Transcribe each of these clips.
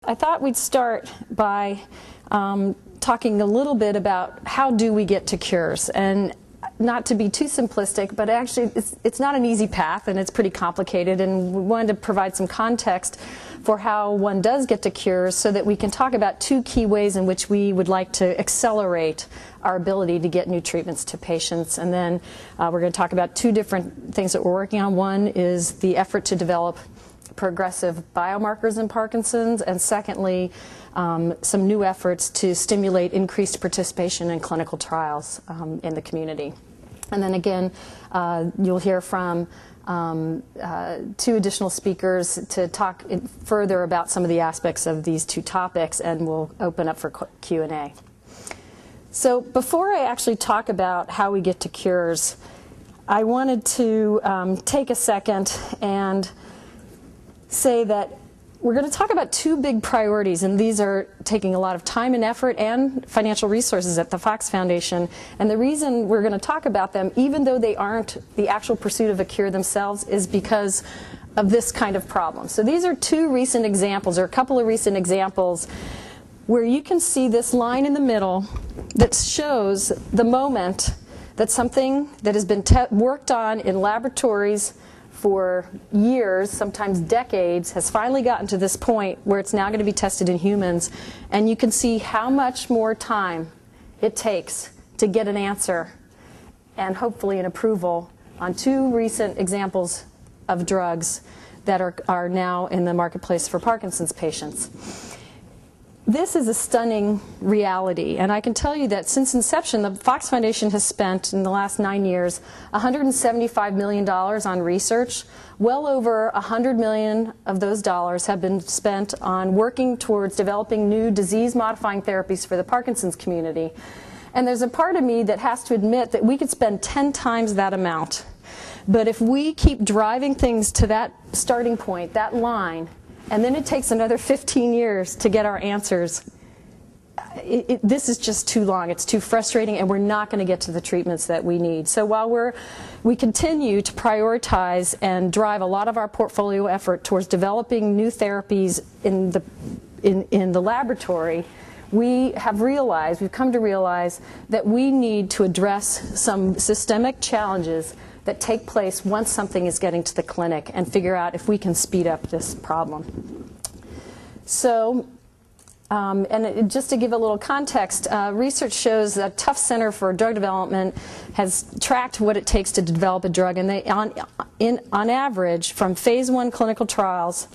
I thought we'd start by talking a little bit about how do we get to cures. And not to be too simplistic, but actually it's not an easy path, and it's pretty complicated, and we wanted to provide some context for how one does get to cures so that we can talk about two key ways in which we would like to accelerate our ability to get new treatments to patients. And then we're going to talk about two different things that we're working on. One is the effort to develop progressive biomarkers in Parkinson's, and secondly, some new efforts to stimulate increased participation in clinical trials in the community. And then again, you'll hear from two additional speakers to talk further about some of the aspects of these two topics, and we'll open up for Q&A. So before I actually talk about how we get to cures, I wanted to take a second and say that we're going to talk about two big priorities, and these are taking a lot of time and effort and financial resources at the Fox Foundation. And the reason we're going to talk about them, even though they aren't the actual pursuit of a cure themselves, is because of this kind of problem. So these are two recent examples, or a couple of recent examples, where you can see this line in the middle that shows the moment that something that has been worked on in laboratories for years, sometimes decades, has finally gotten to this point where it's now going to be tested in humans. And you can see how much more time it takes to get an answer and hopefully an approval on two recent examples of drugs that are now in the marketplace for Parkinson's patients. This is a stunning reality, and I can tell you that since inception, the Fox Foundation has spent, in the last 9 years, $175 million on research. Well over $100 million of those dollars have been spent on working towards developing new disease-modifying therapies for the Parkinson's community. And there's a part of me that has to admit that we could spend 10 times that amount. But if we keep driving things to that starting point, that line, and then it takes another 15 years to get our answers, this is just too long. It's too frustrating, and we're not going to get to the treatments that we need. So while we continue to prioritize and drive a lot of our portfolio effort towards developing new therapies in the laboratory, we've come to realize that we need to address some systemic challenges that take place once something is getting to the clinic, and figure out if we can speed up this problem. So, just to give a little context, research shows that Tufts Center for Drug Development has tracked what it takes to develop a drug, and they, on average, from phase 1 clinical trials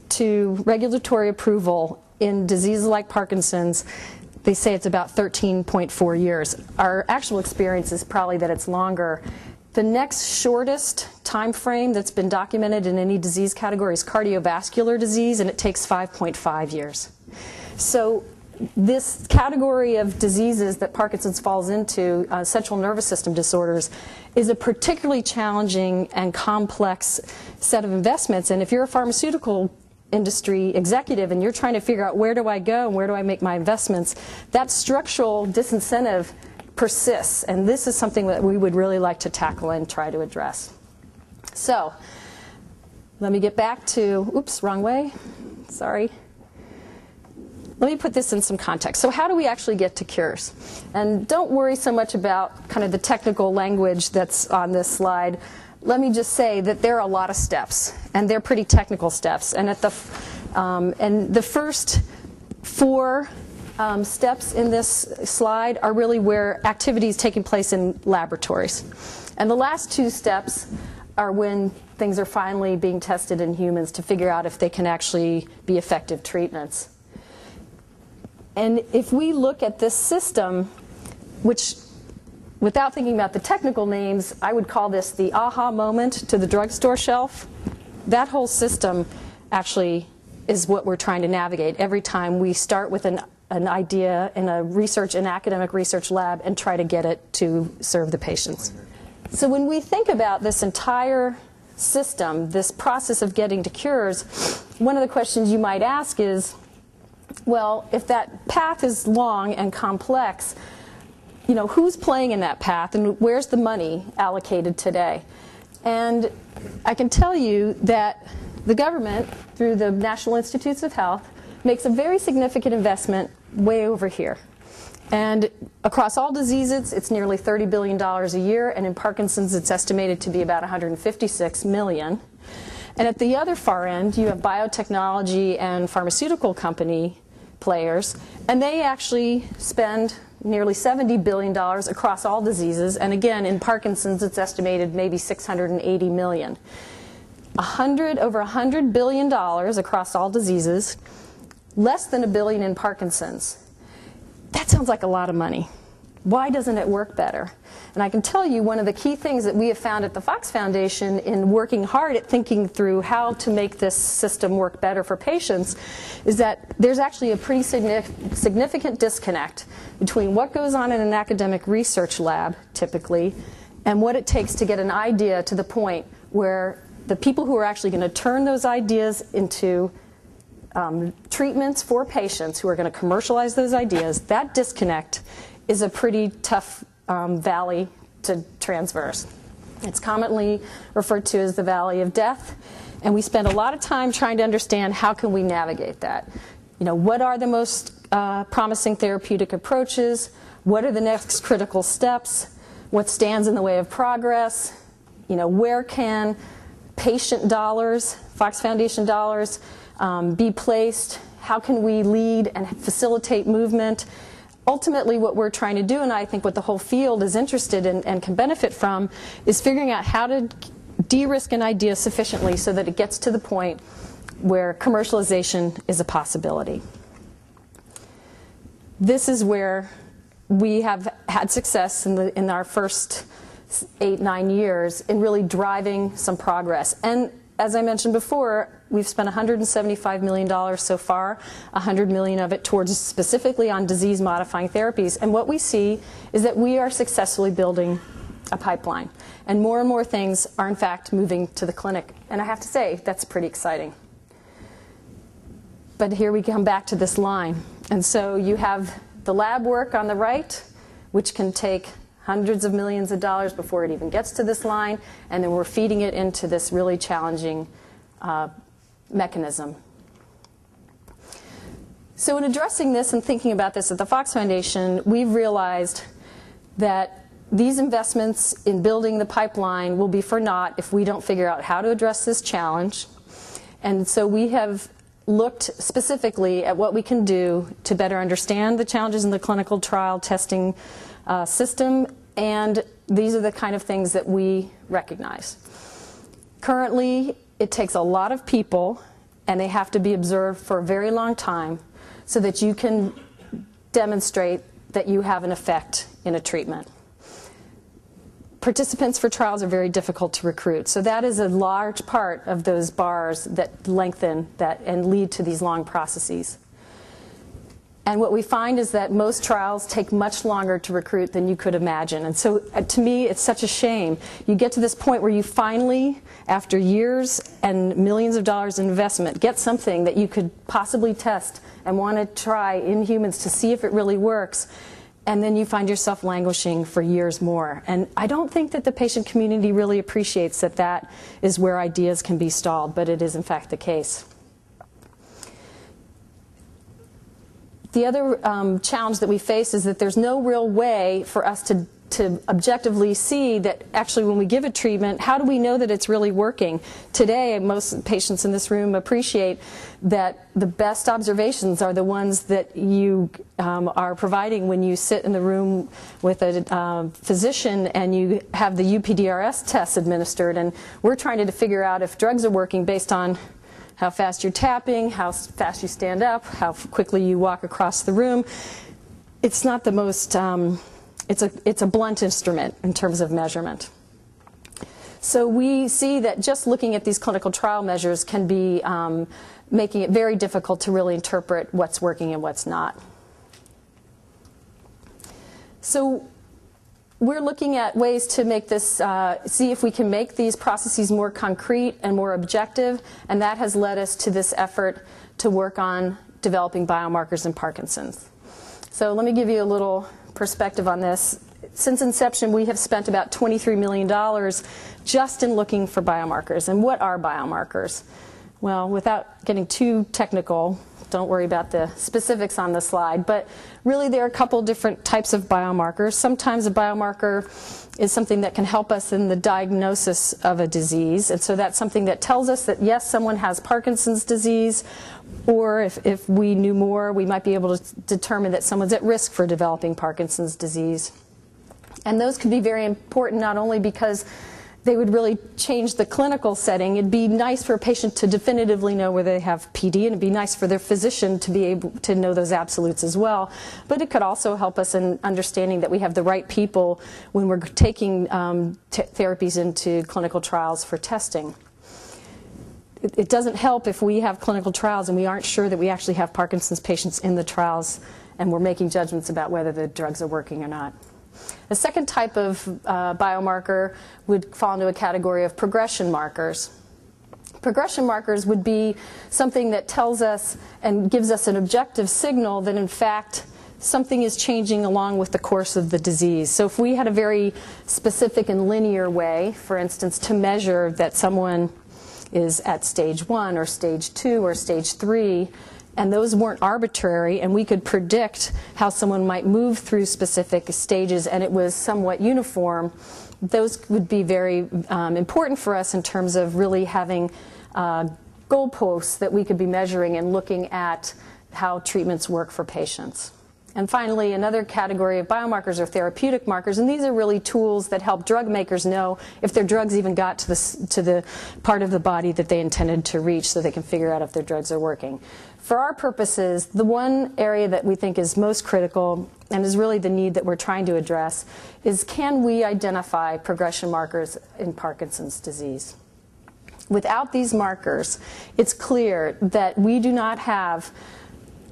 to regulatory approval in diseases like Parkinson's, they say it's about 13.4 years. Our actual experience is probably that it's longer. The next shortest time frame that's been documented in any disease category is cardiovascular disease, and it takes 5.5 years. So this category of diseases that Parkinson's falls into, central nervous system disorders, is a particularly challenging and complex set of investments. And if you're a pharmaceutical industry executive and you're trying to figure out where do I go and where do I make my investments, that structural disincentive persists, and this is something that we would really like to tackle and try to address. So let me get back to, oops, wrong way, sorry. Let me put this in some context. So how do we actually get to cures? And don't worry so much about kind of the technical language that's on this slide. Let me just say that there are a lot of steps, and they're pretty technical steps. And the first 4 steps in this slide are really where activity is taking place in laboratories. And the last 2 steps are when things are finally being tested in humans to figure out if they can actually be effective treatments. And if we look at this system, which, without thinking about the technical names, I would call this the aha moment to the drugstore shelf, that whole system actually is what we're trying to navigate every time we start with an idea in an academic research lab and try to get it to serve the patients. So when we think about this entire system, this process of getting to cures, one of the questions you might ask is, well, if that path is long and complex, you know, who's playing in that path and where's the money allocated today? And I can tell you that the government, through the National Institutes of Health, makes a very significant investment way over here. And across all diseases, it's nearly $30 billion a year, and in Parkinson's, it's estimated to be about $156 million. And at the other far end, you have biotechnology and pharmaceutical company players, and they actually spend nearly $70 billion across all diseases. And again, in Parkinson's, it's estimated maybe $680 million. Over $100 billion across all diseases, less than $1 billion in Parkinson's. That sounds like a lot of money. Why doesn't it work better? And I can tell you one of the key things that we have found at the Fox Foundation in working hard at thinking through how to make this system work better for patients is that there's actually a pretty significant disconnect between what goes on in an academic research lab, typically, and what it takes to get an idea to the point where the people who are actually going to turn those ideas into treatments for patients who are going to commercialize those ideas, that disconnect is a pretty tough valley to traverse. It's commonly referred to as the valley of death, and we spend a lot of time trying to understand how can we navigate that. You know, what are the most promising therapeutic approaches? What are the next critical steps? What stands in the way of progress? You know, where can patient dollars, Fox Foundation dollars, be placed? How can we lead and facilitate movement? Ultimately, what we're trying to do, and I think what the whole field is interested in and can benefit from, is figuring out how to de-risk an idea sufficiently so that it gets to the point where commercialization is a possibility. This is where we have had success in our first 8-9 years in really driving some progress. And as I mentioned before, we've spent $175 million so far, $100 million of it towards specifically on disease-modifying therapies. And what we see is that we are successfully building a pipeline. And more things are, in fact, moving to the clinic. And I have to say, that's pretty exciting. But here we come back to this line. And so you have the lab work on the right, which can take hundreds of millions of dollars before it even gets to this line, and then we're feeding it into this really challenging mechanism. So in addressing this and thinking about this at the Fox Foundation, we've realized that these investments in building the pipeline will be for naught if we don't figure out how to address this challenge. And so we have looked specifically at what we can do to better understand the challenges in the clinical trial testing system, and these are the kind of things that we recognize. Currently, it takes a lot of people, and they have to be observed for a very long time so that you can demonstrate that you have an effect in a treatment. Participants for trials are very difficult to recruit, so that is a large part of those bars that lengthen that and lead to these long processes. And what we find is that most trials take much longer to recruit than you could imagine. And so to me, it's such a shame. You get to this point where you finally, after years and millions of dollars in investment, get something that you could possibly test and want to try in humans to see if it really works. And then you find yourself languishing for years more. And I don't think that the patient community really appreciates that that is where ideas can be stalled, but it is in fact the case. The other challenge that we face is that there's no real way for us to objectively see that actually when we give a treatment, how do we know that it's really working? Today, most patients in this room appreciate that the best observations are the ones that you are providing when you sit in the room with a physician and you have the UPDRS tests administered. And we're trying to figure out if drugs are working based on how fast you're tapping, how fast you stand up, how quickly you walk across the room. It's not the most, it's a blunt instrument in terms of measurement. So we see that just looking at these clinical trial measures can be making it very difficult to really interpret what's working and what's not. So we're looking at ways to make this, see if we can make these processes more concrete and more objective, and that has led us to this effort to work on developing biomarkers in Parkinson's. So let me give you a little perspective on this. Since inception, we have spent about $23 million just in looking for biomarkers. And what are biomarkers? Well, without getting too technical, don't worry about the specifics on the slide, but really there are a couple different types of biomarkers. Sometimes a biomarker is something that can help us in the diagnosis of a disease, and so that's something that tells us that yes, someone has Parkinson's disease, or if we knew more, we might be able to determine that someone's at risk for developing Parkinson's disease. And those can be very important not only because they would really change the clinical setting. It'd be nice for a patient to definitively know whether they have PD, and it'd be nice for their physician to be able to know those absolutes as well. But it could also help us in understanding that we have the right people when we're taking therapies into clinical trials for testing. It doesn't help if we have clinical trials and we aren't sure that we actually have Parkinson's patients in the trials and we're making judgments about whether the drugs are working or not. The second type of biomarker would fall into a category of progression markers. Progression markers would be something that tells us and gives us an objective signal that in fact something is changing along with the course of the disease. So if we had a very specific and linear way, for instance, to measure that someone is at stage 1 or stage 2 or stage 3, and those weren't arbitrary, and we could predict how someone might move through specific stages, and it was somewhat uniform, those would be very important for us in terms of really having goalposts that we could be measuring and looking at how treatments work for patients. And finally, another category of biomarkers are therapeutic markers, and these are really tools that help drug makers know if their drugs even got to the part of the body that they intended to reach, so they can figure out if their drugs are working. For our purposes, the one area that we think is most critical and is really the need that we're trying to address is, can we identify progression markers in Parkinson's disease? Without these markers, it's clear that we do not have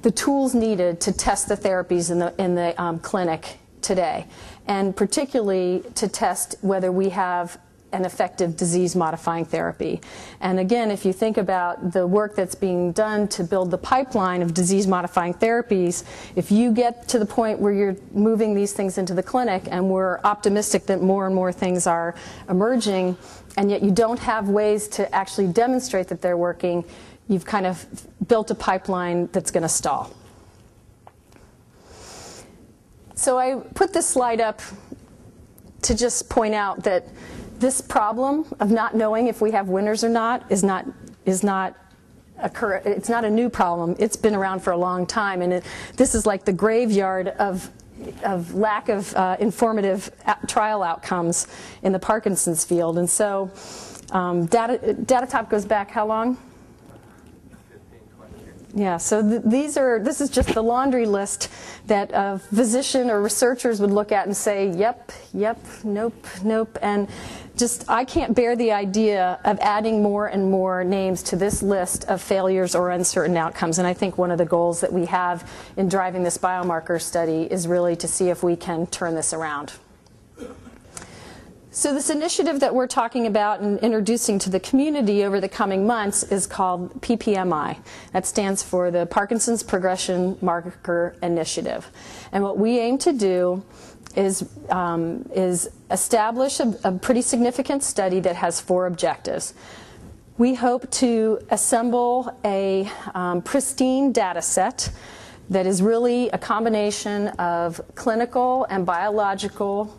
the tools needed to test the therapies in the clinic today, and particularly to test whether we have an effective disease-modifying therapy. And again, if you think about the work that's being done to build the pipeline of disease-modifying therapies, if you get to the point where you're moving these things into the clinic, and we're optimistic that more and more things are emerging, and yet you don't have ways to actually demonstrate that they're working, you've kind of built a pipeline that's going to stall. So I put this slide up to just point out that this problem of not knowing if we have winners or not it's not a new problem. It's been around for a long time, and this is like the graveyard of lack of informative trial outcomes in the Parkinson's field. And so data top goes back how long? Yeah, so this is just the laundry list that a physician or researchers would look at and say, yep, nope, and just I can't bear the idea of adding more and more names to this list of failures or uncertain outcomes. And I think one of the goals that we have in driving this biomarker study is really to see if we can turn this around. So this initiative that we're talking about and introducing to the community over the coming months is called PPMI. That stands for the Parkinson's Progression Marker Initiative. And what we aim to do is establish a pretty significant study that has 4 objectives. We hope to assemble a pristine data set that is really a combination of clinical and biological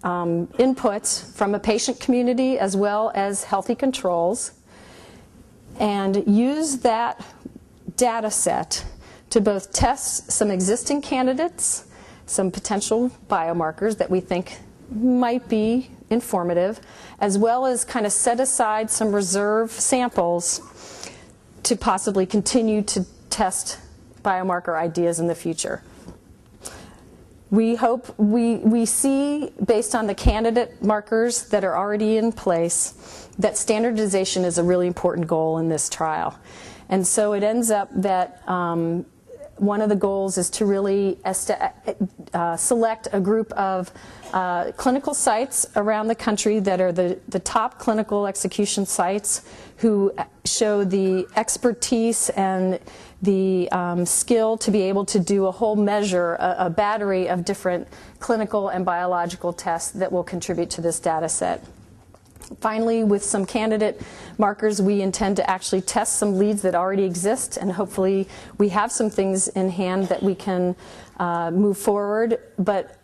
inputs from a patient community as well as healthy controls, and use that data set to both test some existing candidates, some potential biomarkers that we think might be informative, as well as kind of set aside some reserve samples to possibly continue to test biomarker ideas in the future. We hope we see, based on the candidate markers that are already in place, that standardization is a really important goal in this trial. And so it ends up that one of the goals is to really select a group of clinical sites around the country that are the top clinical execution sites who show the expertise and the skill to be able to do a whole measure, a battery of different clinical and biological tests that will contribute to this data set. Finally, with some candidate markers, we intend to actually test some leads that already exist, and hopefully we have some things in hand that we can move forward. But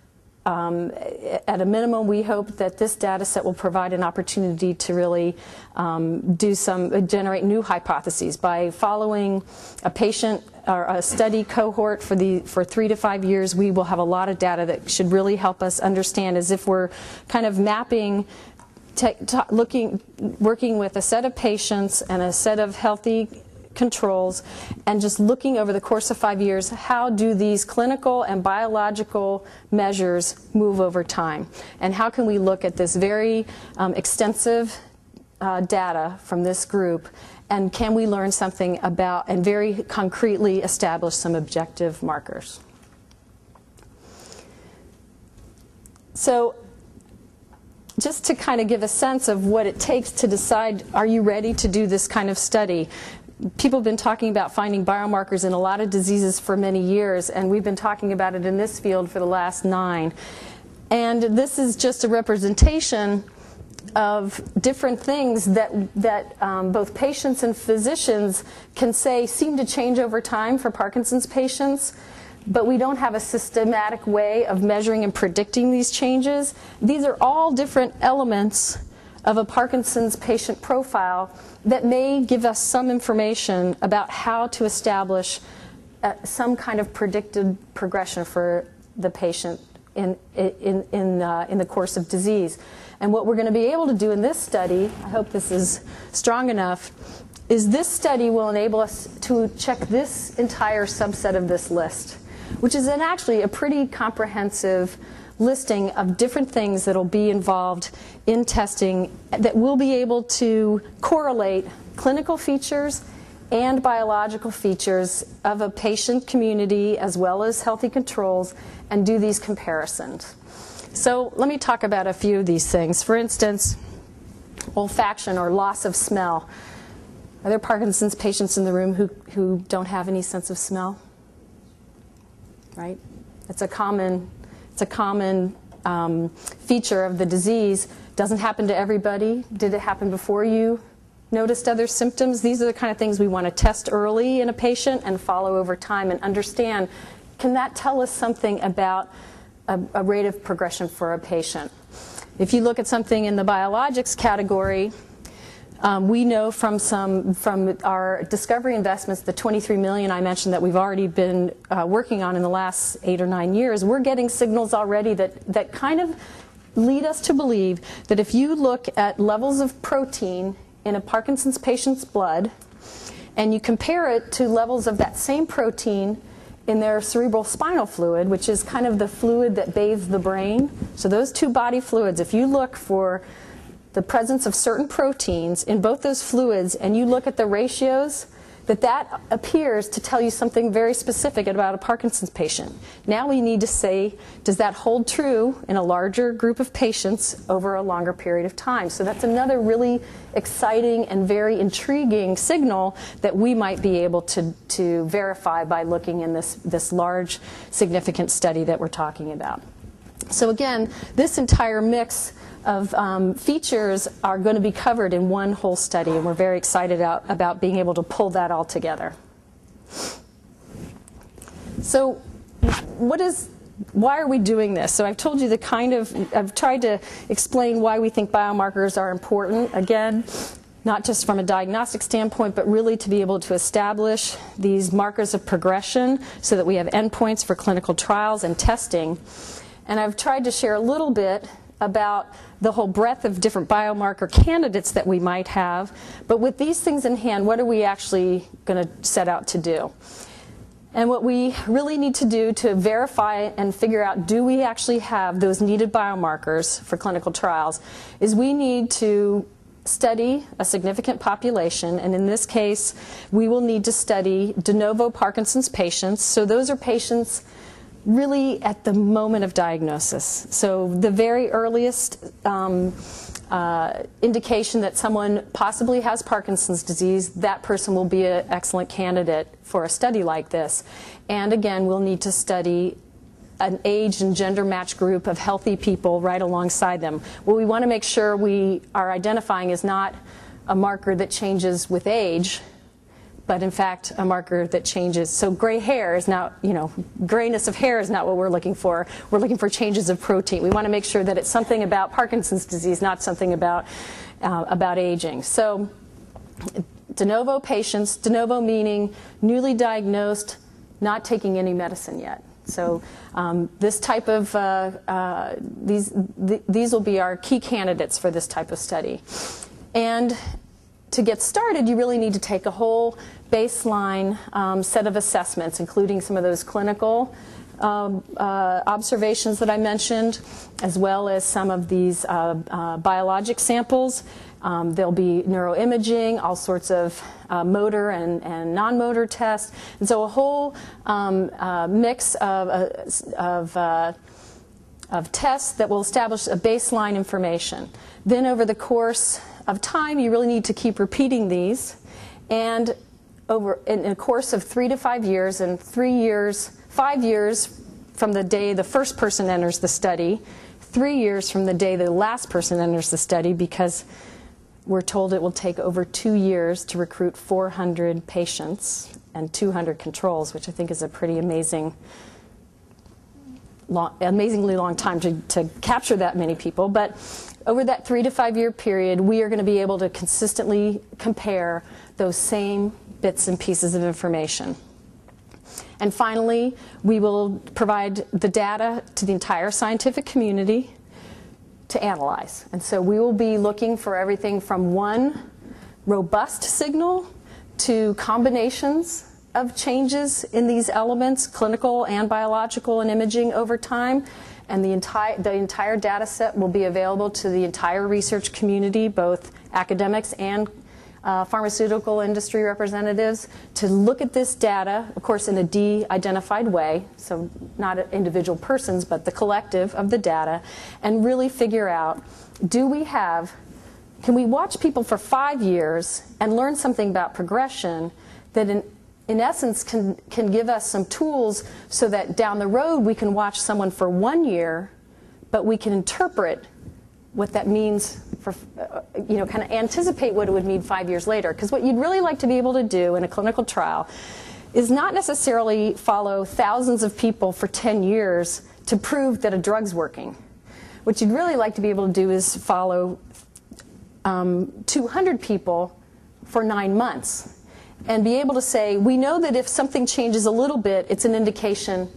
at a minimum, we hope that this data set will provide an opportunity to really generate new hypotheses. By following a patient or a study cohort for 3 to 5 years, we will have a lot of data that should really help us understand, as if we're kind of mapping, working with a set of patients and a set of healthy controls, and just looking over the course of 5 years, how do these clinical and biological measures move over time? And how can we look at this very extensive data from this group, and can we learn something about and very concretely establish some objective markers? So just to kind of give a sense of what it takes to decide, are you ready to do this kind of study? People have been talking about finding biomarkers in a lot of diseases for many years, and we've been talking about it in this field for the last 9. And this is just a representation of different things that both patients and physicians can say seem to change over time for Parkinson's patients, but we don't have a systematic way of measuring and predicting these changes. These are all different elements of a Parkinson's patient profile that may give us some information about how to establish some kind of predicted progression for the patient in the course of disease. And what we're going to be able to do in this study, I hope this is strong enough, is this study will enable us to check this entire subset of this list, which is actually a pretty comprehensive listing of different things that will be involved in testing that will be able to correlate clinical features and biological features of a patient community as well as healthy controls, and do these comparisons. So let me talk about a few of these things. For instance, olfaction or loss of smell. Are there Parkinson's patients in the room who don't have any sense of smell? Right? It's a common feature of the disease. Doesn't happen to everybody. Did it happen before you noticed other symptoms? These are the kind of things we want to test early in a patient and follow over time and understand, can that tell us something about a rate of progression for a patient? If you look at something in the biologics category, we know from our discovery investments, the 23 million I mentioned that we've already been working on in the last 8 or 9 years, we're getting signals already that kind of lead us to believe that if you look at levels of protein in a Parkinson's patient's blood and you compare it to levels of that same protein in their cerebral spinal fluid, which is kind of the fluid that bathes the brain. So those two body fluids, if you look for the presence of certain proteins in both those fluids and you look at the ratios, that appears to tell you something very specific about a Parkinson's patient. Now we need to say, does that hold true in a larger group of patients over a longer period of time? So that's another really exciting and very intriguing signal that we might be able to verify by looking in this large, significant study that we're talking about. So again, this entire mix of features are going to be covered in one whole study, and we're very excited about being able to pull that all together. So why are we doing this? So I've told you I've tried to explain why we think biomarkers are important. Again, not just from a diagnostic standpoint, but really to be able to establish these markers of progression so that we have endpoints for clinical trials and testing. And I've tried to share a little bit about the whole breadth of different biomarker candidates that we might have. But with these things in hand, what are we actually going to set out to do? And what we really need to do to verify and figure out, do we actually have those needed biomarkers for clinical trials, is we need to study a significant population, and in this case, we will need to study de novo Parkinson's patients. So those are patients really at the moment of diagnosis. So the very earliest indication that someone possibly has Parkinson's disease, that person will be an excellent candidate for a study like this. And again, we'll need to study an age and gender matched group of healthy people right alongside them. What we want to make sure we are identifying is not a marker that changes with age, but in fact a marker that changes. So gray hair is not, grayness of hair is not what we're looking for. We're looking for changes of protein. We want to make sure that it's something about Parkinson's disease, not something about aging. So de novo patients, de novo meaning newly diagnosed, not taking any medicine yet. So this type of, these will be our key candidates for this type of study. And to get started, you really need to take a whole baseline set of assessments, including some of those clinical observations that I mentioned, as well as some of these biologic samples. There'll be neuroimaging, all sorts of motor and non-motor tests. And so a whole mix of tests that will establish a baseline information. Then over the course of time, you really need to keep repeating these. And in a course of 3 to 5 years, and 5 years from the day the first person enters the study, 3 years from the day the last person enters the study, because we're told it will take over 2 years to recruit 400 patients and 200 controls, which I think is a pretty amazingly long time to capture that many people. But over that 3 to 5 year period, we are going to be able to consistently compare those same bits and pieces of information. And finally, we will provide the data to the entire scientific community to analyze. And so we will be looking for everything from one robust signal to combinations of changes in these elements, clinical and biological and imaging over time. And the entire data set will be available to the entire research community, both academics and pharmaceutical industry representatives, to look at this data, of course in a de-identified way, so not individual persons, but the collective of the data, and really figure out, can we watch people for 5 years and learn something about progression that in essence can give us some tools so that down the road we can watch someone for 1 year, but we can interpret what that means for, kind of anticipate what it would mean 5 years later. Because what you'd really like to be able to do in a clinical trial is not necessarily follow thousands of people for 10 years to prove that a drug's working. What you'd really like to be able to do is follow 200 people for 9 months and be able to say, we know that if something changes a little bit, it's an indication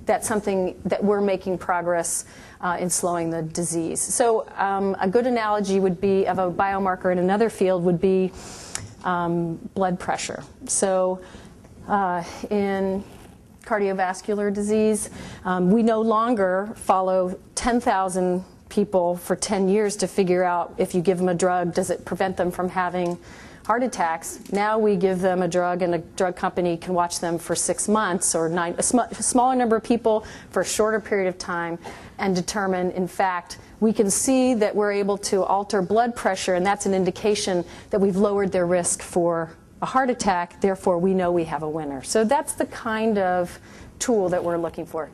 that we're making progress in slowing the disease. So a good analogy would be of a biomarker in another field would be blood pressure. So in cardiovascular disease, we no longer follow 10,000 people for 10 years to figure out if you give them a drug, does it prevent them from having heart attacks. Now we give them a drug, and a drug company can watch them for 6 months or a smaller number of people for a shorter period of time and determine, in fact, we can see that we're able to alter blood pressure, and that's an indication that we've lowered their risk for a heart attack. Therefore, we know we have a winner. So that's the kind of tool that we're looking for.